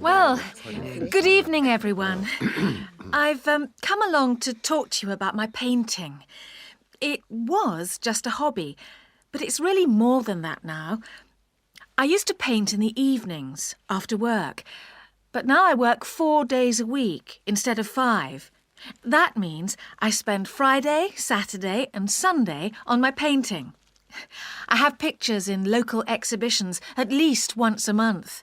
Well, good evening, everyone. I've come along to talk to you about my painting. It was just a hobby, but it's really more than that now. I used to paint in the evenings after work, but now I work 4 days a week instead of 5. That means I spend Friday, Saturday and Sunday on my painting. I have pictures in local exhibitions at least once a month.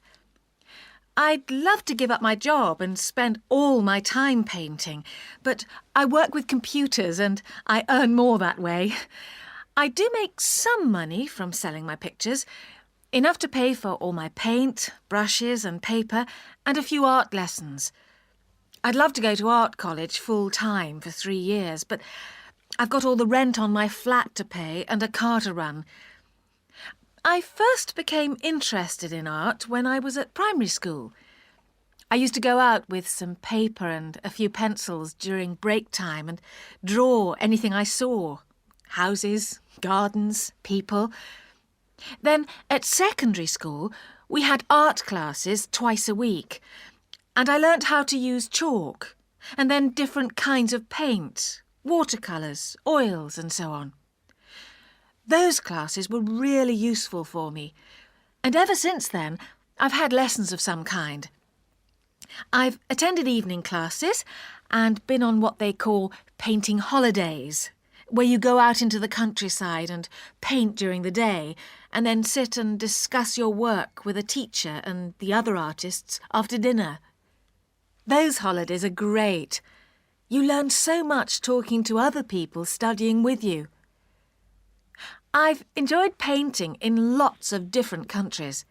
I'd love to give up my job and spend all my time painting, but I work with computers and I earn more that way. I do make some money from selling my pictures, enough to pay for all my paint, brushes and paper, and a few art lessons. I'd love to go to art college full-time for 3 years, but I've got all the rent on my flat to pay and a car to run. I first became interested in art when I was at primary school. I used to go out with some paper and a few pencils during break time and draw anything I saw. Houses, gardens, people. Then at secondary school, we had art classes twice a week, and I learnt how to use chalk, and then different kinds of paint, watercolours, oils and so on. Those classes were really useful for me, and ever since then I've had lessons of some kind. I've attended evening classes and been on what they call painting holidays, where you go out into the countryside and paint during the day and then sit and discuss your work with a teacher and the other artists after dinner. Those holidays are great. You learn so much talking to other people studying with you. I've enjoyed painting in lots of different countries.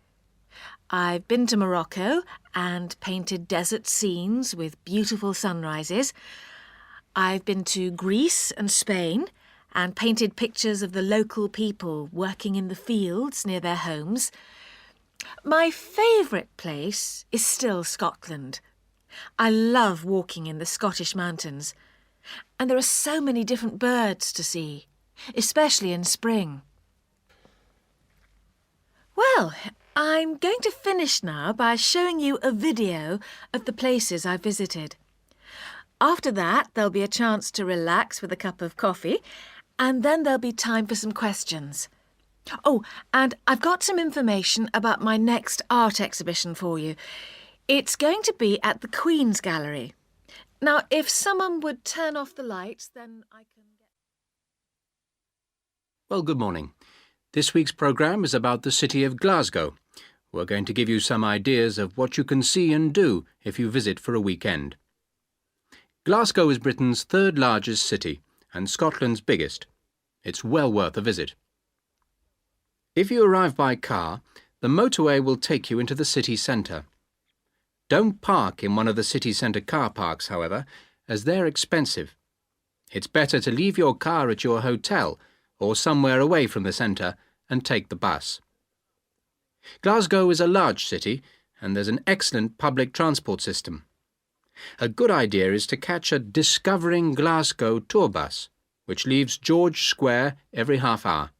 I've been to Morocco and painted desert scenes with beautiful sunrises. I've been to Greece and Spain and painted pictures of the local people working in the fields near their homes. My favourite place is still Scotland. I love walking in the Scottish mountains, and there are so many different birds to see, especially in spring. Well, I'm going to finish now by showing you a video of the places I visited. After that, there'll be a chance to relax with a cup of coffee, and then there'll be time for some questions. Oh, and I've got some information about my next art exhibition for you. It's going to be at the Queen's Gallery. Now, if someone would turn off the lights, then I can get... Well, good morning. This week's programme is about the city of Glasgow. We're going to give you some ideas of what you can see and do if you visit for a weekend. Glasgow is Britain's third largest city and Scotland's biggest. It's well worth a visit. If you arrive by car, the motorway will take you into the city centre. Don't park in one of the city centre car parks, however, as they're expensive. It's better to leave your car at your hotel or somewhere away from the centre and take the bus. Glasgow is a large city and there's an excellent public transport system. A good idea is to catch a Discovering Glasgow tour bus, which leaves George Square every half hour.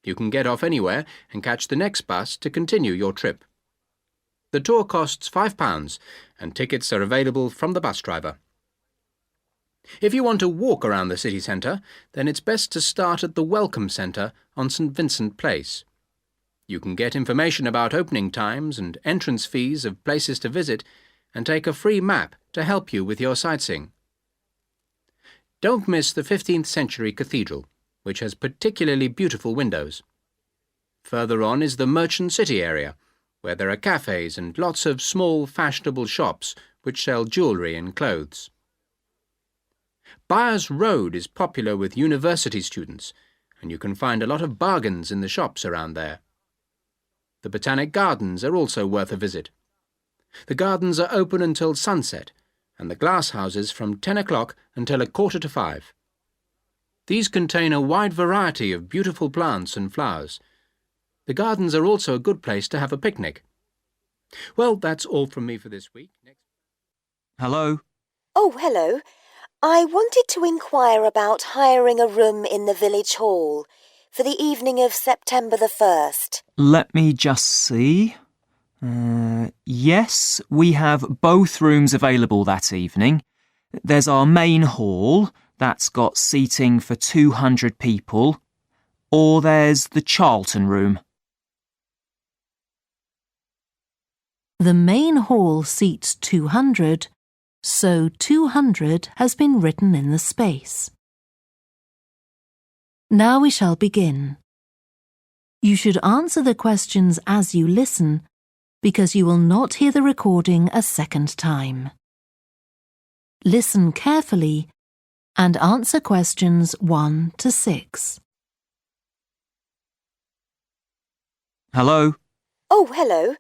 You can get off anywhere and catch the next bus to continue your trip. The tour costs £5 and tickets are available from the bus driver. If you want to walk around the city centre, then it's best to start at the Welcome Centre on St Vincent Place. You can get information about opening times and entrance fees of places to visit and take a free map to help you with your sightseeing. Don't miss the 15th century cathedral, which has particularly beautiful windows. Further on is the Merchant City area, where there are cafes and lots of small fashionable shops which sell jewellery and clothes. Byres Road is popular with university students, and you can find a lot of bargains in the shops around there. The Botanic Gardens are also worth a visit. The gardens are open until sunset, and the glasshouses from 10 o'clock until 4:45. These contain a wide variety of beautiful plants and flowers. The gardens are also a good place to have a picnic. Well, that's all from me for this week. Hello? Oh, hello. I wanted to inquire about hiring a room in the village hall for the evening of September the 1st. Let me just see. Yes, we have both rooms available that evening. There's our main hall, that's got seating for 200 people, or there's the Charlton room. The main hall seats 200, so 200 has been written in the space. Now we shall begin. You should answer the questions as you listen, because you will not hear the recording a second time. Listen carefully and answer questions 1 to 6. Hello? Oh, hello.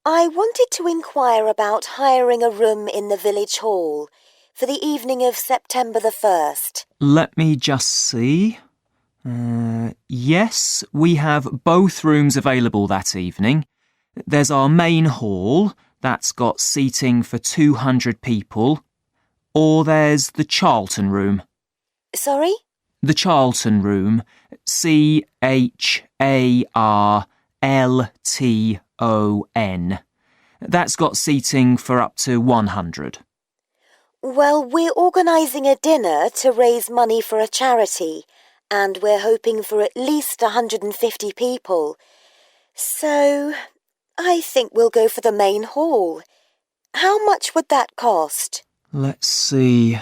I wanted to inquire about hiring a room in the village hall for the evening of September the 1st. Let me just see. Yes, we have both rooms available that evening. There's our main hall, that's got seating for 200 people, or there's the Charlton room. Sorry? The Charlton room, Charlton. That's got seating for up to 100. Well, we're organising a dinner to raise money for a charity, and we're hoping for at least 150 people. So, I think we'll go for the main hall. How much would that cost? Let's see.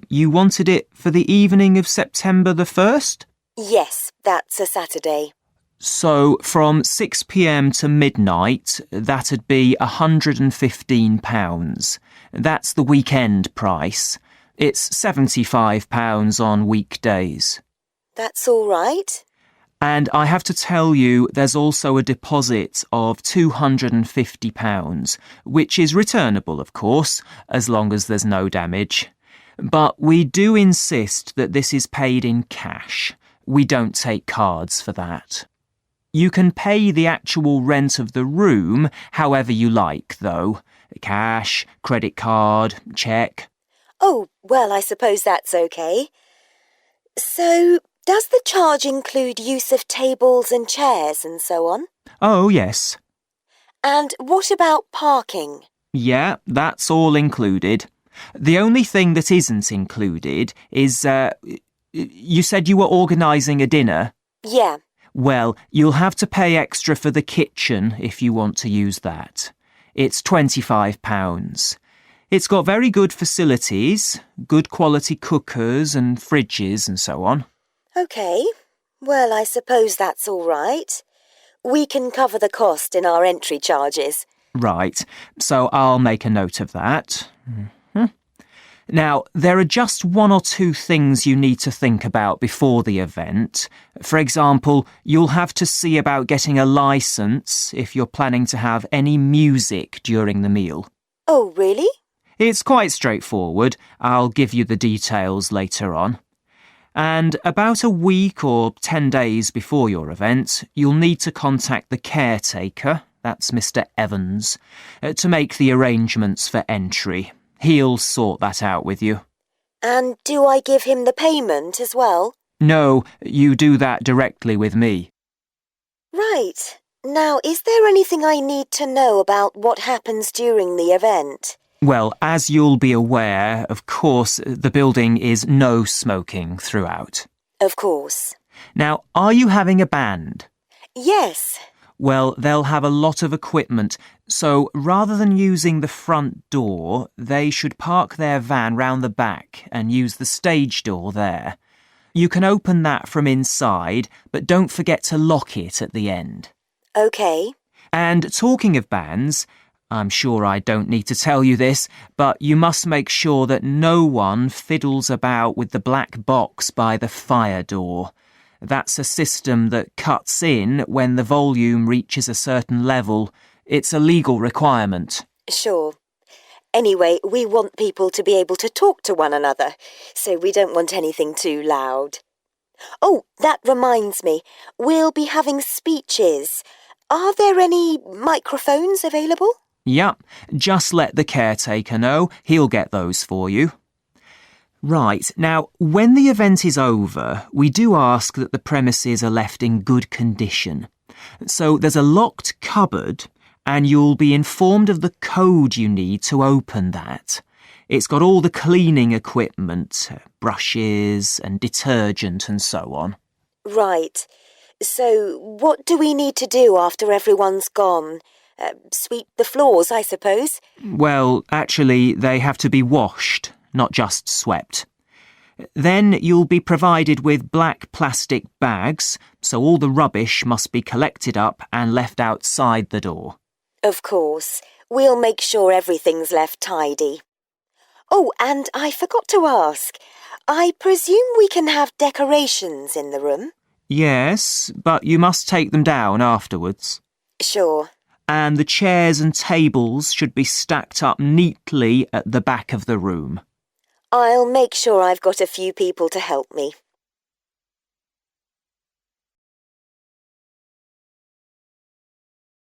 You wanted it for the evening of September the 1st? Yes, that's a Saturday. So from 6 p.m. to midnight, that'd be £115. That's the weekend price. It's £75 on weekdays. That's all right. And I have to tell you, there's also a deposit of £250, which is returnable, of course, as long as there's no damage. But we do insist that this is paid in cash. We don't take cards for that. You can pay the actual rent of the room however you like, though. Cash, credit card, cheque. Oh, well, I suppose that's okay. So, does the charge include use of tables and chairs and so on? Oh, yes. And what about parking? Yeah, that's all included. The only thing that isn't included is, you said you were organising a dinner? Yeah. Well, you'll have to pay extra for the kitchen if you want to use that. It's £25. It's got very good facilities, good quality cookers and fridges and so on. OK. Well, I suppose that's all right. We can cover the cost in our entry charges. Right, so I'll make a note of that. Now, there are just one or two things you need to think about before the event. For example, you'll have to see about getting a licence if you're planning to have any music during the meal. Oh, really? It's quite straightforward. I'll give you the details later on. And about a week or 10 days before your event, you'll need to contact the caretaker, that's Mr. Evans, to make the arrangements for entry. He'll sort that out with you. And do I give him the payment as well? No, you do that directly with me. Right. Now, is there anything I need to know about what happens during the event? Well, as you'll be aware, of course, the building is no smoking throughout. Of course. Now, are you having a band? Yes. Well, they'll have a lot of equipment, so rather than using the front door, they should park their van round the back and use the stage door there. You can open that from inside, but don't forget to lock it at the end. OK. And talking of bands, I'm sure I don't need to tell you this, but you must make sure that no one fiddles about with the black box by the fire door. That's a system that cuts in when the volume reaches a certain level. It's a legal requirement. Sure. Anyway, we want people to be able to talk to one another, so we don't want anything too loud. Oh, that reminds me. We'll be having speeches. Are there any microphones available? Yep, just let the caretaker know. He'll get those for you. Right, now, when the event is over, we do ask that the premises are left in good condition. So there's a locked cupboard and you'll be informed of the code you need to open that. It's got all the cleaning equipment, brushes and detergent and so on. Right. So, what do we need to do after everyone's gone? Sweep the floors, I suppose? Well, actually, they have to be washed, not just swept. Then you'll be provided with black plastic bags, so all the rubbish must be collected up and left outside the door. Of course. We'll make sure everything's left tidy. Oh, and I forgot to ask. I presume we can have decorations in the room? Yes, but you must take them down afterwards. Sure. And the chairs and tables should be stacked up neatly at the back of the room. I'll make sure I've got a few people to help me.